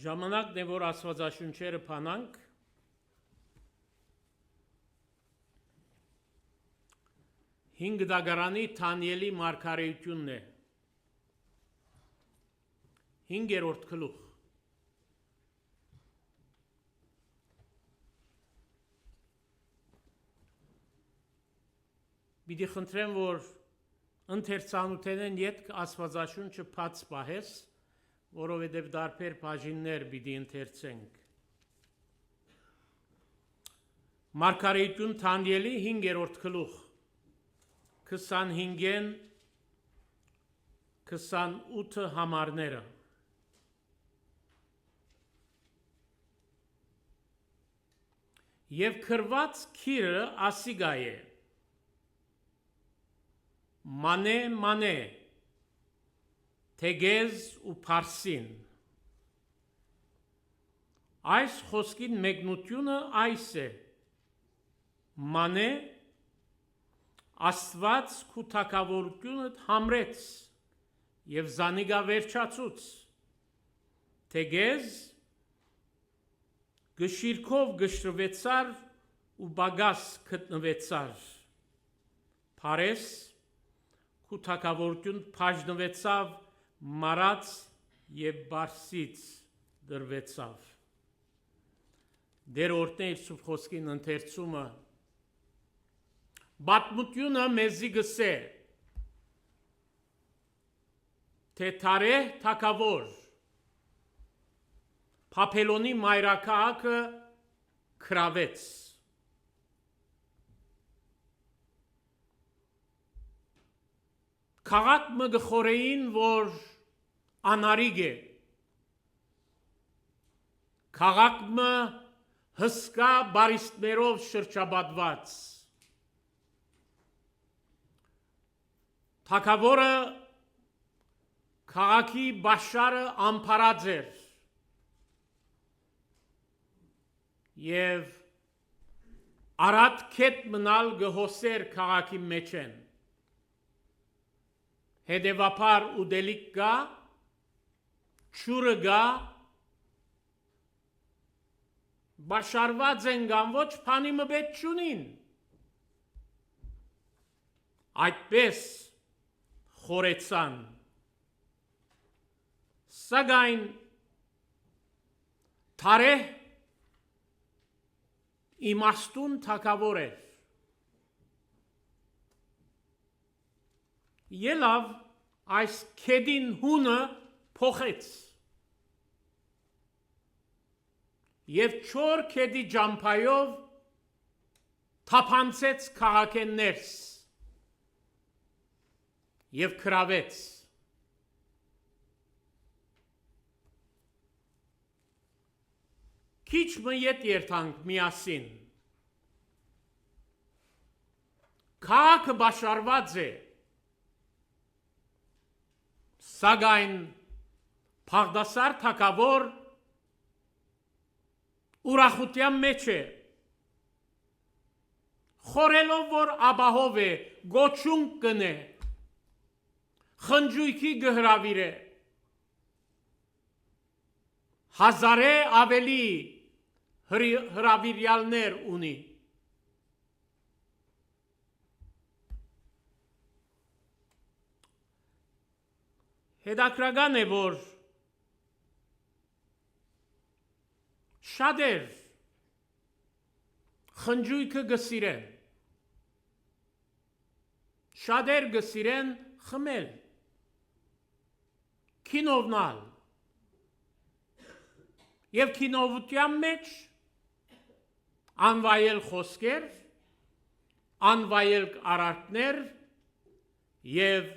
Ժամանակն է, որ Աստվածաշունչերը փանանք, հինգ դագարանի Թանիելի մարգարեությունն է, 5-րդ գլուխ։ Պիտի խնդրեմ, որ ընթերցանութենեն ետք Աստվածաշունչը բաց պահես, որովհետև դարբեր բաժիններ պիտի ընթերցենք։ Մարգարեություն Թանիելի 5-րդ գլուխ 25-ն 28 համարները։ Եվ քրված քիրը ասիգա է, մանե մանե, թեգեզ ու փարսին։ Այս խոսքին մեկնությունը այս է, մանե Աստված քու թագավորությունդ համրեց և զանիգա վերջացուց, թեգեզ գշիրքով գշրվեցար ու բագաս գտնվեցար, փարես քու թագավորություն բաժնվեցավ մարած և բարսից դրվեցավ։ Դեր օրհնե իր սուրբ խոսքին ընթերցումը Բատմությունը մեզի գսե, թե Թարեհ թագավոր Փափելոնի մայրաքաղաքը քրավեց։ Քաղաք մը գխորեին, որ անարիգ է, քաղաք մը հսկա բարիստներով շրջապատված, թագավորը քաղաքի բաշարը ամփարած էր և արատ քետ մնալ գհոսեր քաղաքի մեջ են, հետևաբար ուդելիք գա, չուրը գա, բաշարված են գան, ոչ պանի մը բետ չունին, այդպես խորեցան, սակայն Թարեհ իմաստուն թագավոր էր, ելավ այս քեդին հունը փոխեց և չոր քեդի ջամփայով թափանցեց քաղաքեն ներս և քրավեց։ Քիչ մը ետ երթանք միասին։ Քաղաքը բաշարված է, սակայն Բաղդասար թագավոր ուրախության մեջ է, խորելով, որ աբահով է, գոչուն կնե, խնջույքի գհրավիրե, հազարե ավելի հրավիրյալներ ունի։ Հետաքրական է, որ շատեր խնջույքը գսիրեն, շատեր գսիրեն խմել, քինովնալ և քինովության մեջ անվայել խոսքեր, անվայել արարքներ և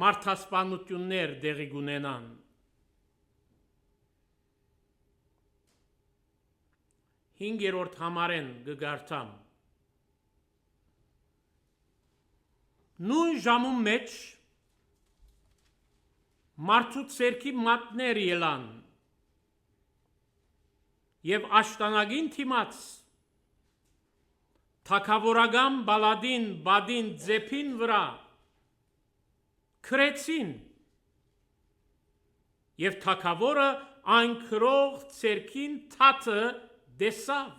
մարդասպանություններ դեղի կունենան։ Հինգերորդ համարեն գգարթամ։ Նույն ժամում մեջ մարդու ցերքի մատներ ելան և աշտանագին թիմաց թագավորական բալադին բադին ձեպին վրա քրեցին և թագավորը այն քրող ցերքին թաթը դեսավ։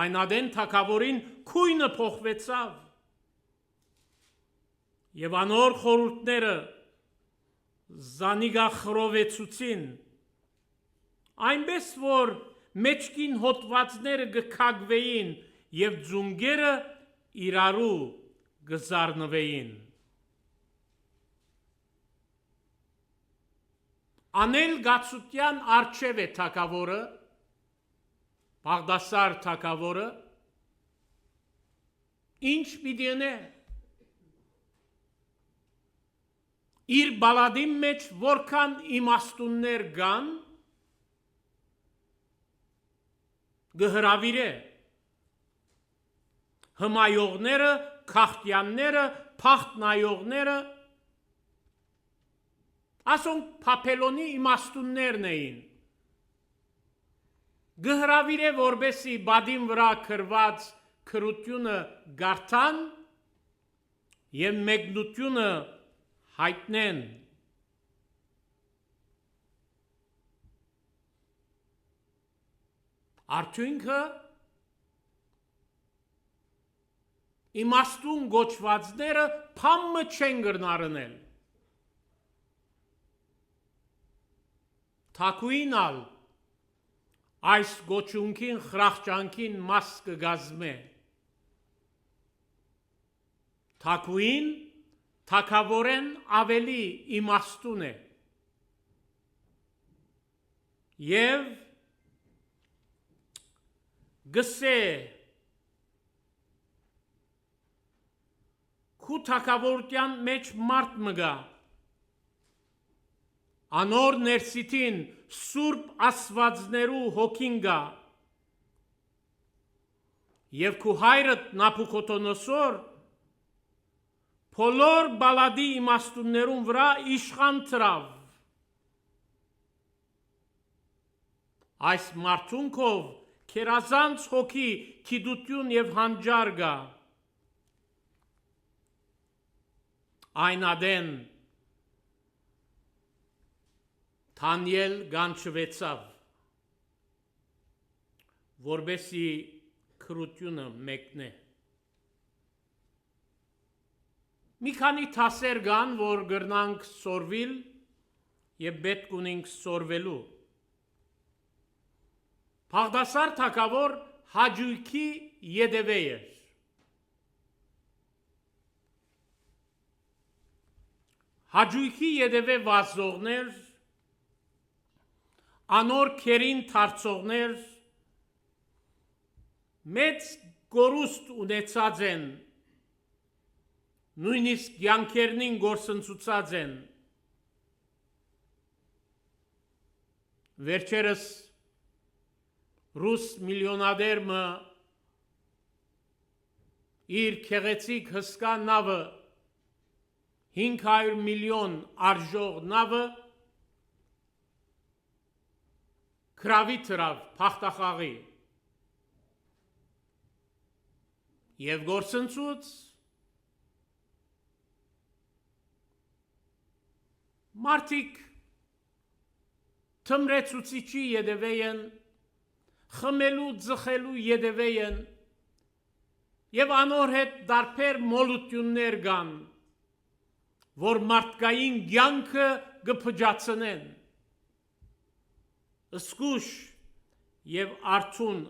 Այն ադեն թագավորին քույնը փոխվեցավ։ Եվ անոր խորհուրդները զանիգախրովեցուցին, այնպես որ մեջքին հոտվածները գքագվեին եւ ձունգերը իրարու գզարնվեին։ Անել գացության արչև է թագավորը, Բաղդասար թագավորը, ինչ պիտի անե։ Իր բալադի մեջ որքան իմաստուններ կան, գհրավիրե հմայողները, քաղտյանները, փախտնայողները, ասոնք Փափելոնի իմաստուններն էին։ Գհրավիրե որբեսի բադին վրա քրված քրությունը գարթան եւ մեկնությունը հայտնեն։ Արդյունքը իմաստուն գոչվածները փամը չեն գրնարնել։ Թակուինալ այս գոչունքին խրախճանքին մաս կգազմե։ Թակուին թակավորեն ավելի իմաստուն է։ Եվ գսե քու թակավորության մեջ մարդ մգա, անոր ներսիտին սուրբ ասվածներու հոգին գա, եւ քու հայրդ Նաբուքոդոնոսոր փոլոր բալադի իմաստուններուն վրա իշխան տրավ։ Այս մարդունքով քերազանց հոգի քիդություն եւ հանջար գա։ Այն ադեն Դանիել գանչվեցավ, որբեսի քրությունը մեկնե։ Մի քանի թասեր կան, որ գրնանք սորվիլ եւ պետք ունենք սորվելու։ Բաղդասար թագավոր հաջույքի յետևե էր։ Հաջույքի յետևե վազողներ, անոր քերին թարցողներ, մեծ գորուստ ունեցած են, նույնիսկ յանքերնին գործընծուցած են։ Վերջերս ռուս միլիոնադերմը իր քեղեցիկ հսկա նավը 500 միլիոն արժող նավը քրավի թրավ փախտախաղի եւ գործընծուց մարդիկ թմրեցուցիչի յետևեին, խմելու ձխելու յետևեին եւ անոր հետ դարբեր մոլություններ կան, որ մարդկային կյանքը կփճացնեն, սկուշ եւ արթուն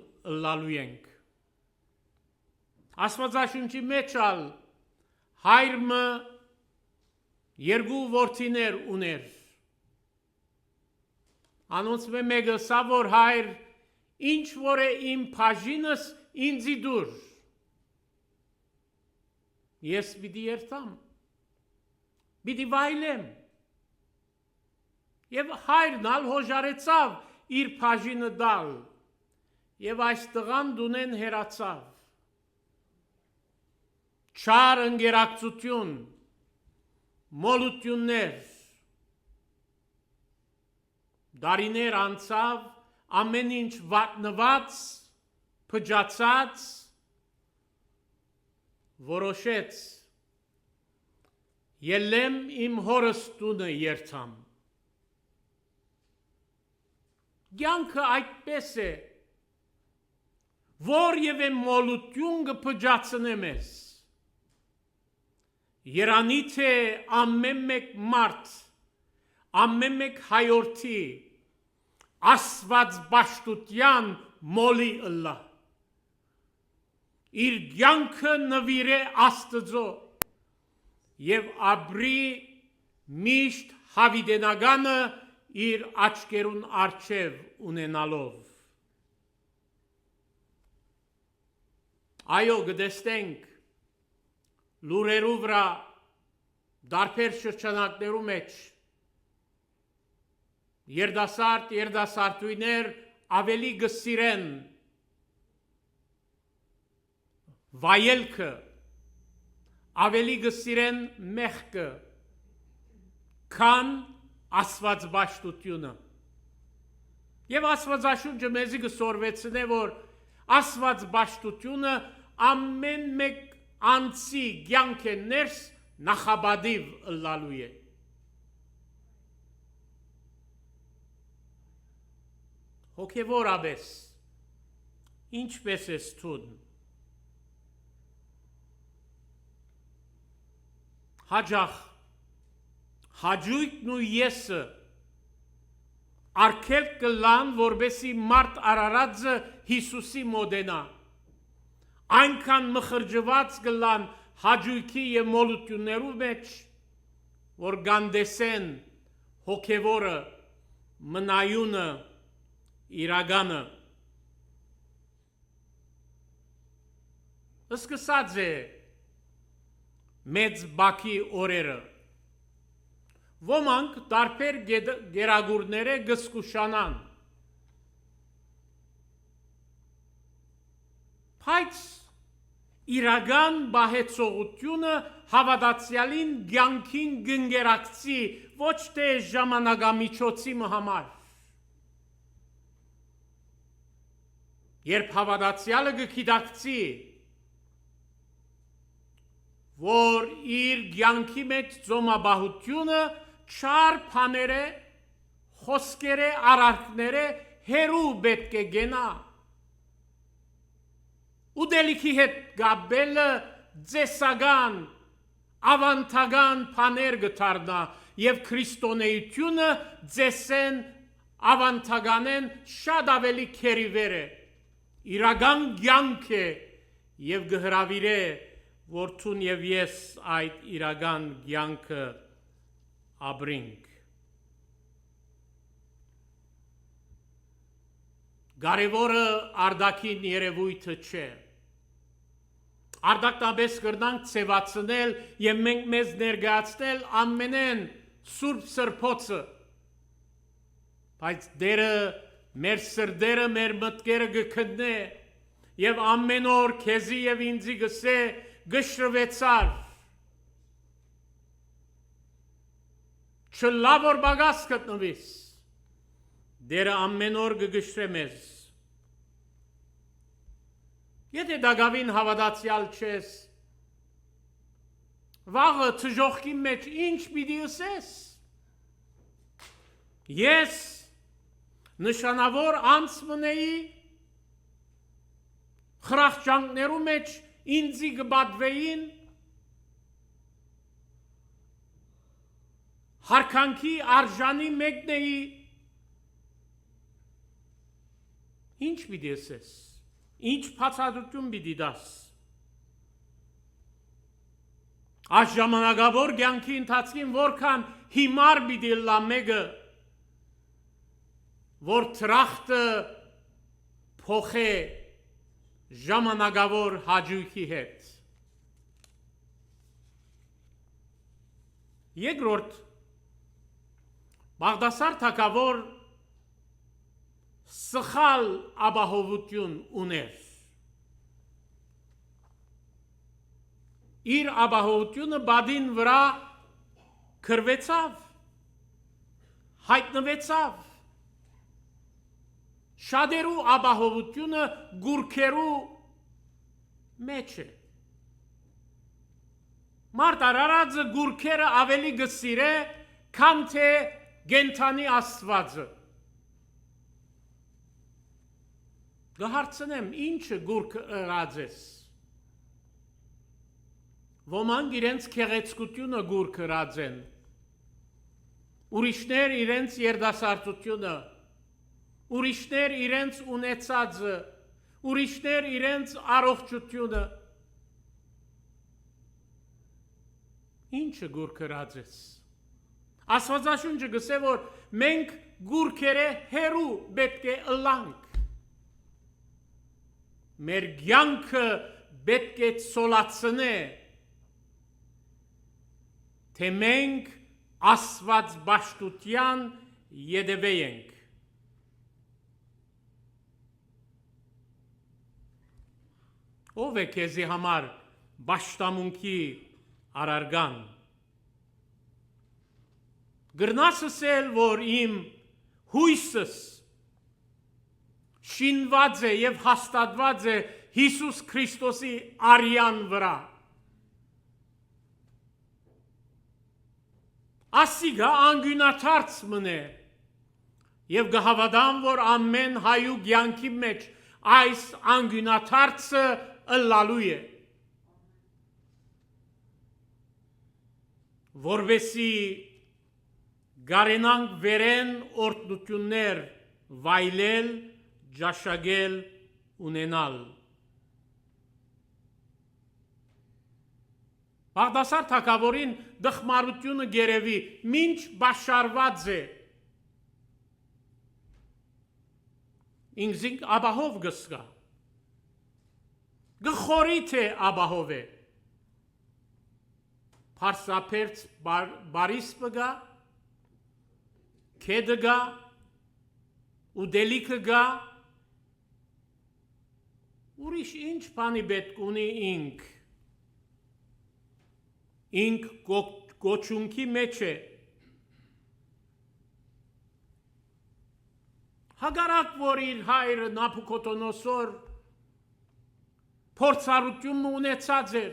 լալու ենք։ Աստվածաշունչի մեջ ալ հայրը երկու որդիներ ուներ։ Անոնց մեկը սա որ հայր ինչ որ է իմ բաժինս ինձի դուր։ Ես պիտի երթամ, պիտի վայելեմ։ Եվ հայրն ալ հոժարեցավ իր բաժինը դալ, եւ այս տղան դունեն հերացավ։ Չար ընկերակցություն, մոլություններ, դարիներ անցավ, ամեն ինչ վատնված, փճացած, որոշեց ելեմ իմ հորս տունը երթամ։ Կյանքը այդպես է, որևէ մոլություն կփճացնե մեզ։ Երանի թե ամեն մեկ մարդ, ամեն մեկ հայորդի Աստված պաշտության մոլի ըլլա։ Իր կյանքը նվիրե Աստծո եւ ապրի միշտ հավիտենականը իր աչքերուն առջև ունենալով։ Այո, գտեսնենք լուրերու վրա դարբեր շրջանակներու մեջ երդասարդ, երդասարտուհիներ ավելի գսիրեն վայելքը, ավելի գսիրեն մեղքը, քան աստվածպաշտությունը։ Եվ Աստվածաշունչը մեզի կսորվեցնե, որ աստվածպաշտությունը ամեն մեկ անձի կյանքը ներս նախաբադիվ ըլլալու է։ Հոգևորապես ինչպես ես թուն։ Հաջախ հաջույքն ու եսը արգելք կլան, որբեսի մարդ Արարածը Հիսուսի մոդենա։ Այնքան մխրջված կլան հաջույքի և մոլություններու մեջ, որ գանդեսեն հոգևորը, մնայունը, իրագանը։ Սկսած է մեծ բակի օրերը։ Ոմանք տարբեր գերագուրները գսկուշանան։ Բայց իրական բահեցողությունը հավատացյալին կյանքին գնգերակցի, ոչ թե ժամանակամիջոցի համար։ Երբ հավատացյալը գիտակցի, որ իր կյանքի մեջ ծոմաբահությունը չար բաները, խոսքերը, արարքները հերու պետք է գնա։ Ուդելիքի հետ գաբելը ձեսական, ավանդական բաներ գտարնա և քրիստոնեությունը ձեսեն ավանդականեն շատ ավելի քերիվեր է, իրական կյանք է և գհրավիր է, որ թուն և ես այդ իրական կյանքը ապրենք։ Կարևորը արդակին երևույթը չէ։ Արդակնաբես կրնանք ծևացնել և մենք մեզ ներգացնել ամենեն սուրբ սրբոցը, բայց դերը մեր սրդերը, մեր մտքերը գքննե և ամեն օր քեզի և ինձի գսե գշրվեցար, չլա որ բագաս գտնվիս, դերը ամեն օր գգշրե մեզ։ Եթե դագավին հավատացյալ չես, վաղը թժողքի մեջ ինչ պիտի ըսես։ Ես նշանավոր անց մնեի, խրախճանքներու մեջ ինձի գբատվեին, հարկանքի արժանի մեկն էի, ինչ պիտի ըսես, ինչ բացատրություն պիտի դաս։ Այս ժամանակավոր կյանքի ընթացքին որքան հիմար պիտի լա մեկը, որ տրախտը փոխե ժամանակավոր հաջույքի հետ։ Երկրորդ, Բաղդասար թագավոր սխալ ապահովություն ուներ։ Իր ապահովությունը բադին վրա քրվեցավ, հայտնվեցավ։ Շատերու ապահովությունը գուրքերու մեջ է։ Մարդ Արարածը գուրքերը ավելի գսիրե, քան թե գենթանի Աստվածը։ Գահարցնեմ ինչը գուրք ըրած ես։ Ոմանք իրենց քեղեցկությունը գուրք ըրած են։ Ուրիշներ իրենց երդասարտությունը, ուրիշներ իրենց ունեցածը, ուրիշներ իրենց առողջությունը։ Ինչը գուրք ըրած ես։ Աստվածաշունչը գսե որ մենք գուրքերը հերու պետք է ըլլանք։ Մեր կյանքը պետք է ցոլացնե, թե մենք Աստված բաշտության յետևենք։ Ով է քեզի համար բաշտամունքի արարգան։ Գրնաս ասել, որ իմ հույսս շինված է և հաստատված է Հիսուս Քրիստոսի արյան վրա։ Ասիգա անգյունաթարց մնե և գհավադամ, որ ամեն հայու կյանքի մեջ այս անգյունաթարցը ըլլալու է, որվեսի գարենանք վերեն օրտնություններ վայլել, ճաշակել, ունենալ։ Բաղդասար թագավորին դխմարությունը գերևի մինչ բաշարված է։ Ինքզինք աբահով գսկա։ Գխորի թե աբահով է։ Պարսապերց բարիսպը գա, կեդը գա, ուդելիքը գա, ուրիշ ինչ բանի պետք ունի ինք։ Ինք գոչունքի մեջ է։ Հագարակ որ իր հայրը Նաբուքոդոնոսոր փորձառությունն ունեցած էր,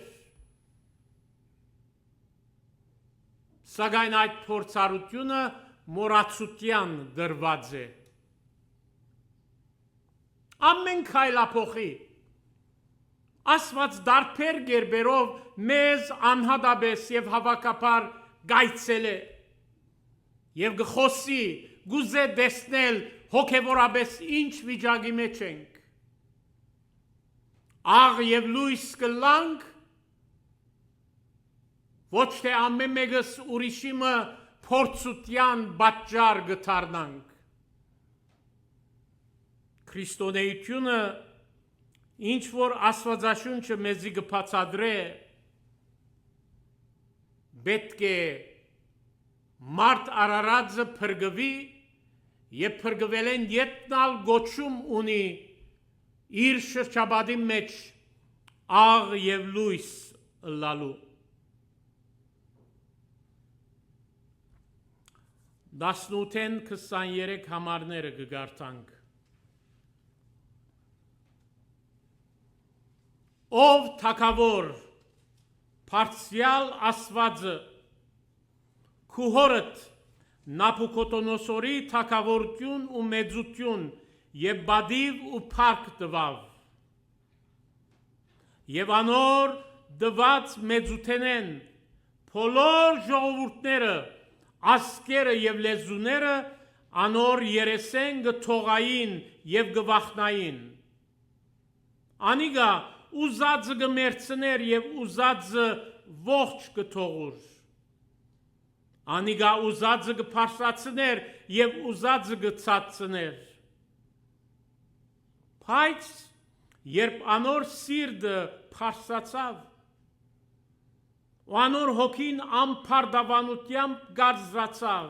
սակայն այդ փորձառությունը մոռացության դրված է։ Ամեն քայլափոխի Աստված դարբեր գերբերով մեզ անհատաբես և հավաքապար գայցել է և գխոսի գուզե դեսնել հոգևորաբես ինչ վիճակի մեջ ենք։ Աղ և լույս կլանք, ոչ թե ամեն մեկս ուրիշիմը փորձության պատճառ գդառնանք։ Քրիստոնեությունը ինչ որ Աստվածաշունչը մեզի կբացատրե, պետք է մարդ արարածը փրկվի և փրկվելեն ետնալ գոչում ունի իր շրջապատի մեջ աղ և լույս ըլլալու։ 18-ն 23 համարները կգարտանք։ Ով թագավոր բարձրյալ Աստվածը քու հորդ Նաբուքոդոնոսորի թագավորություն ու մեծություն և բադիվ ու փառք տվավ և անոր դված մեծութենեն բոլոր ժողովուրդները, ազգերը և լեզուները անոր երեսեն գթողային և գվախնային։ Անիգա ուզածը գմերցներ և ուզածը ողջ գթողուր։ Անիգա ուզածը գփարսացներ և ուզածը գցածներ։ Բայց երբ անոր սիրտը փարսացավ, ու անոր հոգին ամփարդավանությամբ գարձրացավ,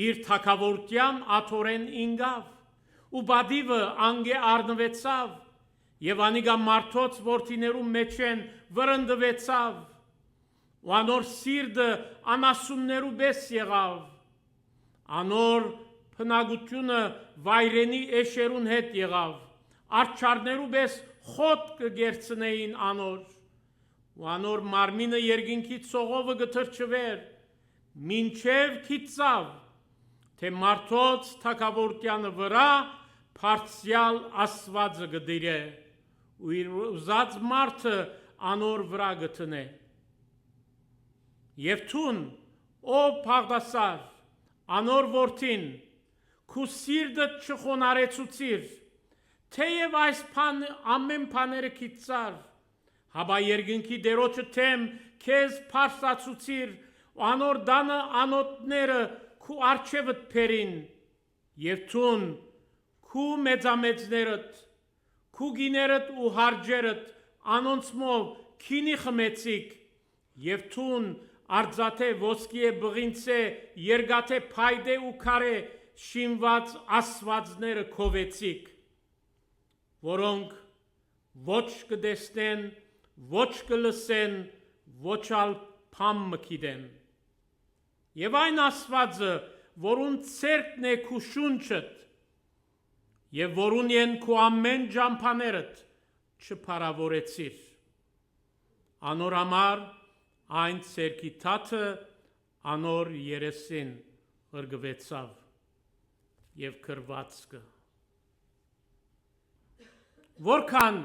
իր թագավորության աթորեն ինգավ, ու բադիվը անգե առնվեցավ, և անիգա մարդոց որդիներու մեջեն վրընդվեցավ, ու անոր սիրտը անասուններու պես եղավ, անոր փնագությունը վայրենի էշերուն հետ եղավ, արջարներու պես խոտ կգերցնեին անոր, ու անոր մարմինը երկինքի ցողովը գթրջվեր, մինչև գիծավ, թե մարդոց թագավորությանը վրա Փարսյալ Աստվածը գդիրե ու իր ուզած մարդը անոր վրա գտնե։ Եվ թուն ով Բաղդասար անոր որդին քու սիրտը չխոնարեցուցիր, թեև այս ամեն բաները քիծար, հաբա երկնքի դերոջը թեմ քեզ փարսացուցիր, անոր դանը անոթները քու արջևդ փերին, եւ թուն քու մեծամեծներդ, քու գիներդ ու հարջերդ անոնցմով քինի խմեցիք, եւ թուն արձաթե ոսկի բղինցե երգաթե փայդե ու քարե շինված աստվածները քովեցիք, որոնք ոչ կդեսնեն, ոչ կլսեն, ոչ ալ փամ մքիդեն։ Եվ այն աստվածը, որուն ցերկն է քու շունչդ, եւ որուն են քու ամեն ջամփաներդ չփարավորեցիր։ Անոր համար այն ցերկի թաթը անոր երեսին ըրգվեցավ եւ քրվածքը։ Որքան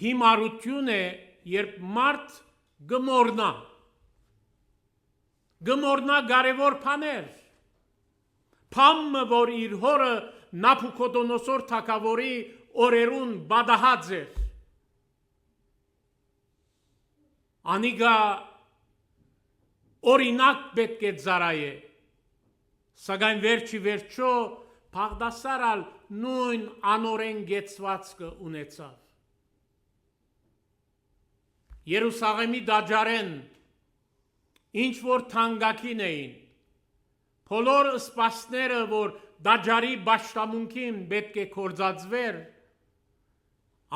հիմարություն է, երբ մարդ գմորնա կարևոր բաներ, փամը, որ իր հորը Նաբուքոդոնոսոր թագավորի օրերուն բադահած էր, անիգա օրինակ պետք է ծարայե, սակայն վերջի վերջո Բաղդասարալ նույն անորեն գեցվածքը ունեցավ։ Երուսաղեմի դաջարեն, ինչ որ թանկագին էին, բոլոր սպասները, որ դաջարի բաշտամունքին պետք է կործածվեր,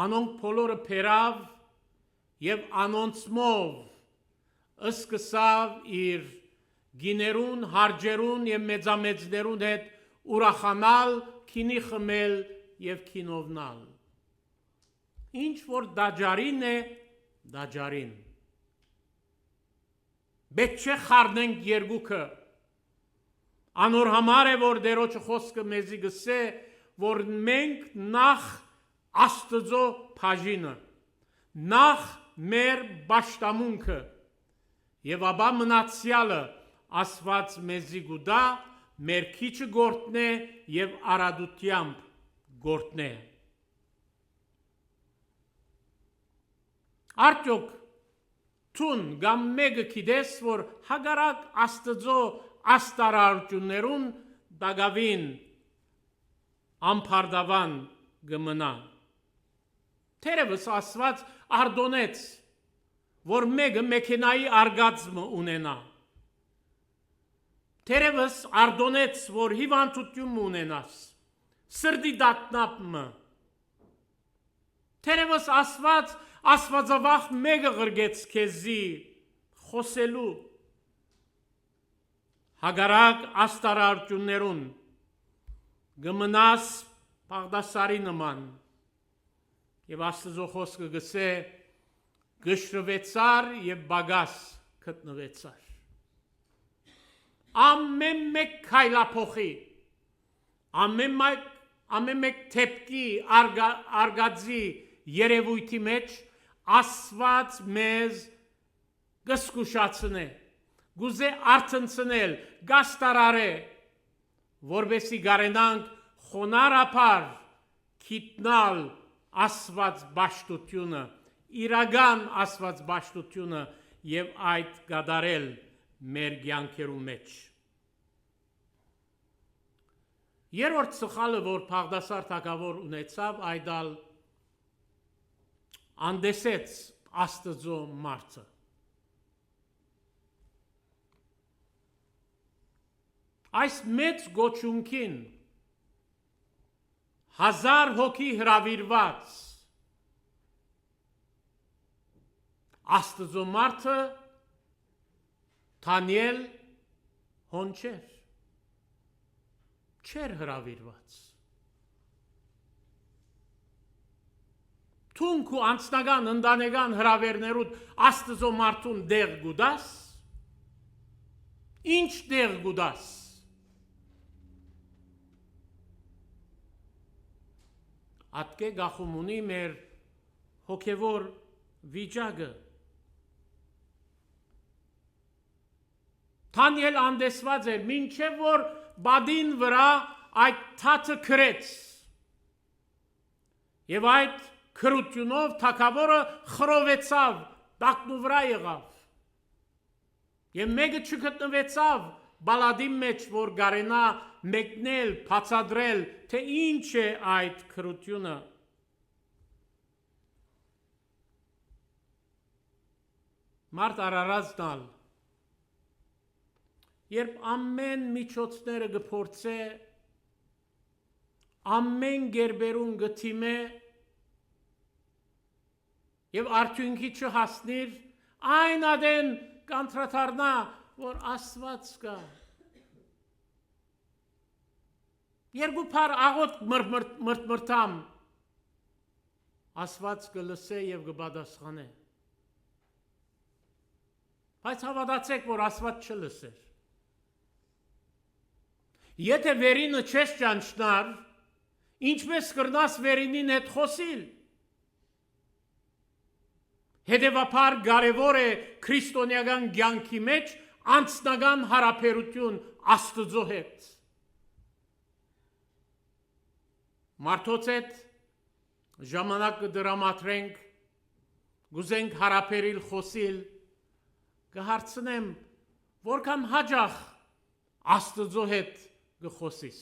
անոնք բոլորը փերավ եւ անոնցմով սկսավ իր գիներուն, հարջերուն եւ մեծամեծներուն հետ ուրախանալ, քինի խմել եւ քինովնալ։ Ինչ որ դաջարին է, դաջարին։ Պետք չէ խառնենք երկուքը։ Անոր համար է, որ Տերոջը խոսքը մեզի գսե, որ մենք նախ Աստծո բաժինը, նախ մեր բաշտամունքը եւ ապա մնացյալը Աստված մեզի գուտա, մեր քիչը գործնե եւ արադությամբ գործնե։ Արդյոք թուն կամ մեկը գիտես, որ հագարակ Աստծո աստարարություններուն դագավին ամփարդավան գմնա։ Թերևս Աստված արդոնեց, որ մեկը մեքենայի արգածմը ունենա։ Թերևս արդոնեց, որ հիվանդություն ունենաս, սրդի դատնապը։ Թերևս Աստված աստվածավախ մեկը ղրգեց քեզի խոսելու, հագարակ աստարարություններուն, գմնաս Բաղդասարի նման, եւ Աստծո խոսքը գսե, գշրվեցար եւ բագաս գտնվեցար։ Ամեն մեկ քայլափոխի, ամեն մեկ թեփքի արգածի երևույթի մեջ Աստված մեզ գսկուշացնե, գուզե արթնցնել, գաստարարե, որբեսի գարենանք խոնարհապար քիտնալ Աստված բաշտությունը, իրական Աստված բաշտությունը եւ այդ գադարել մեր կյանքերու մեջ։ Երրորդ սխալը, որ Բաղդասար թագավոր ունեցավ, այդալ անդեսեց Աստծո մարդը։ Այս մեծ գոչունքին 1000 հոգի հրավիրված Աստծո մարդը Դանիել հոնչեր, չեր հրավիրված։ Թունք ու անձնական ընտանեկան հրավերներուդ Աստծո մարդուն դեղ գուդաս, ինչ դեղ գուդաս։ Ատկե գախում ունի մեր հոգևոր վիճակը։ Թանիել անդեսված էր, մինչև որ բադին վրա այդ թաթը քրեց։ Եվ այդ քրությունով թագավորը խռովեցավ, տակնու վրա եղավ։ Եվ մեկը չգտնվեցավ բալադի մեջ, որ գարենա մեկնել, բացատրել, թե ինչ է այդ քրությունը։ Մարդ արարածնալ, երբ ամեն միջոցները գփորձե, ամեն գերբերուն գթիմե եւ արդյունքի չհասնիր, այն ադեն կանտրաթարնա, որ Աստված կա։ Երկու փար աղոտ մրթմրթամ, Աստված կլսե եւ կպատասխանե։ Բայց հավատացեք, որ Աստված չլսեր։ Եթե վերինը չես ճանչնար, ինչպես կրնաս վերինին հետ խոսիլ։ Հետևաբար կարևոր է քրիստոնեական կյանքի մեջ անձնական հարաբերություն Աստծո հետ։ Մարդոց հետ ժամանակ կդրամատրենք, գուզենք հարաբերիլ խոսիլ, կհարցնեմ, որքան հաճախ Աստծո հետ կխոսիս։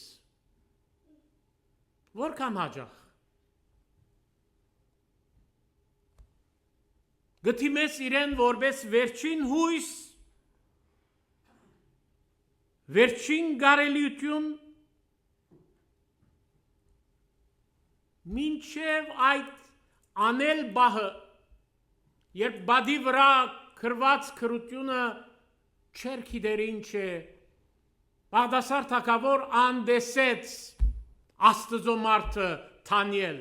Որքան հաճախ։ Գտիմես իրեն որպես վերջին հույս, վերջին գարելիություն, մինչև այդ անել բահը, երբ բադի վրա քրված քրությունը չեր գիտեր ինչ է, Բաղդասար թագավոր անդեսեց Աստծո մարդը Թանիել։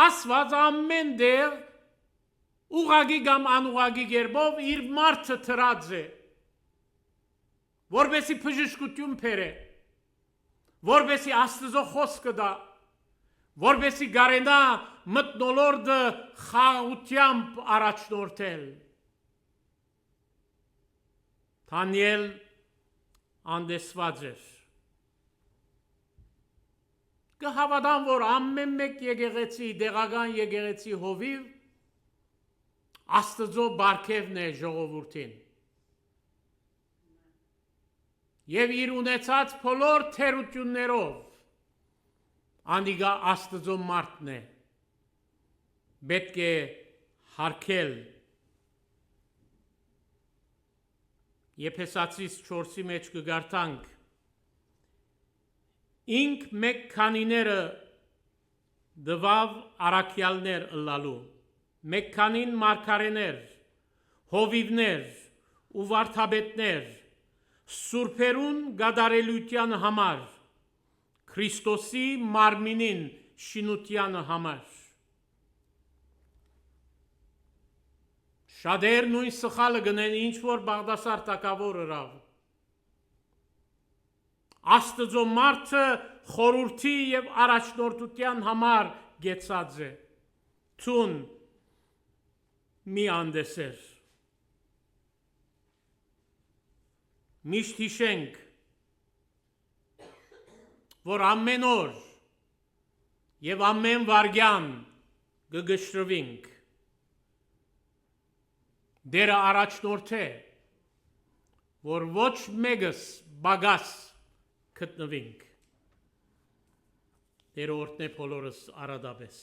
Աստված ամեն դեղ ուղագի կամ անուղագի կերպով իր մարդը թրած է, որպեսի բժշկություն բերե, որպեսի Աստծո խոսքը դա, որպեսի գարենա մթնոլորտը խաղաղությամբ առաջնորդել։ Թանիել անդեսված էր։ Կհավատամ, որ ամեն մեկ եկեղեցի, դեղական եկեղեցի հովիվ Աստծո բարգևն է ժողովրդին։ Եվ իր ունեցած բոլոր թերություններով անդիգա Աստծո մարդն է։ Պետք է հարգել։ Եփեսացիս 4-ի մեջ կգարտանք, ինք մեկ քանիները դվավ առաքյալներ ըլլալու, մեկ քանին մարգարեներ, հովիվներ ու վարդապետներ, սուրբերուն գադարելության համար, Քրիստոսի մարմինին շինության համար։ Շատեր նույն սխալը գնեն, ինչ որ Բաղդասար թագավոր ըրավ։ Աստծո մարդը խորհրդի եւ առաջնորդության համար գեցած է։ Ցուն մի անդեսեր։ Միշտ հիշենք, որ ամեն օր եւ ամեն վարյան կգշրվինք։ Դերը առաջնորդ է, որ ոչ մեկս բագաս գտնվինք։ Դերը օրհնե բոլորս արադաբես։